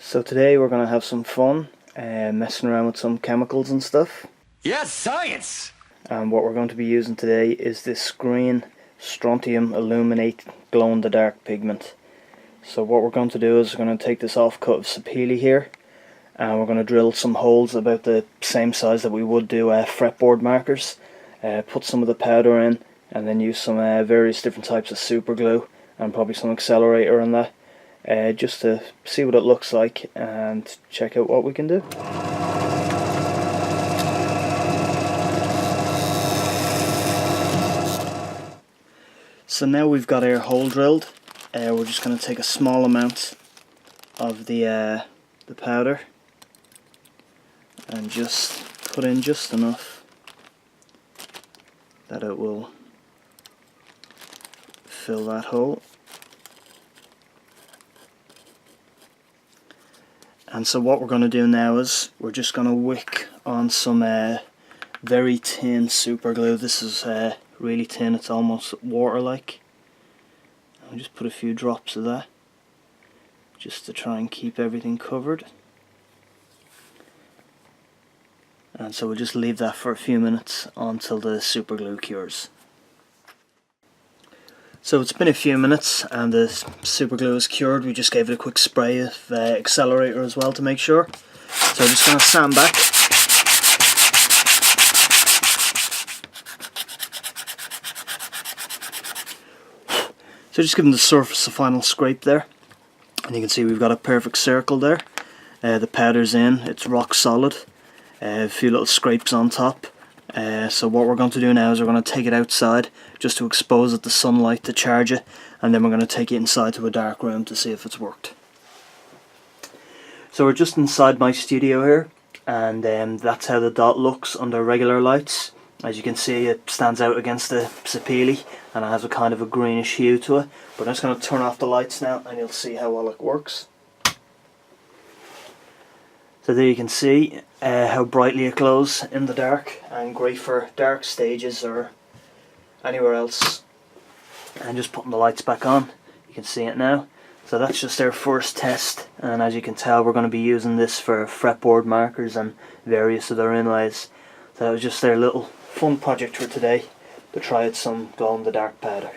So today we're going to have some fun messing around with some chemicals and stuff. Yes, science! And what we're going to be using today is this green strontium illuminate glow-in-the-dark pigment. So what we're going to do is we're going to take this offcut of sapele here, and we're going to drill some holes about the same size that we would do fretboard markers. Put some of the powder in, and then use some various different types of super glue and probably some accelerator on that. Just to see what it looks like and check out what we can do. So now we've got our hole drilled, we're just going to take a small amount of the powder and just put in just enough that it will fill that hole. And so what we're going to do now is we're just going to wick on some very thin super glue. This is really thin, it's almost water-like. I'll just put a few drops of that just to try and keep everything covered. And so we'll just leave that for a few minutes until the super glue cures. So it's been a few minutes and the super glue is cured. We just gave it a quick spray of accelerator as well to make sure. So I'm just going to sand back. So just giving the surface a final scrape there. And you can see we've got a perfect circle there. The powder's in, it's rock solid. A few little scrapes on top. So what we're going to do now is we're going to take it outside just to expose it to sunlight to charge it, and then we're going to take it inside to a dark room to see if it's worked. So we're just inside my studio here, and that's how the dot looks under regular lights. As you can see, it stands out against the sapele and it has a kind of a greenish hue to it. But I'm just going to turn off the lights now and you'll see how well it works. So there you can see how brightly it glows in the dark, and great for dark stages or anywhere else. And just putting the lights back on, you can see it now. So that's just our first test, and as you can tell we're going to be using this for fretboard markers and various other inlays. So that was just their little fun project for today, to try out some glow-in-the-dark powder.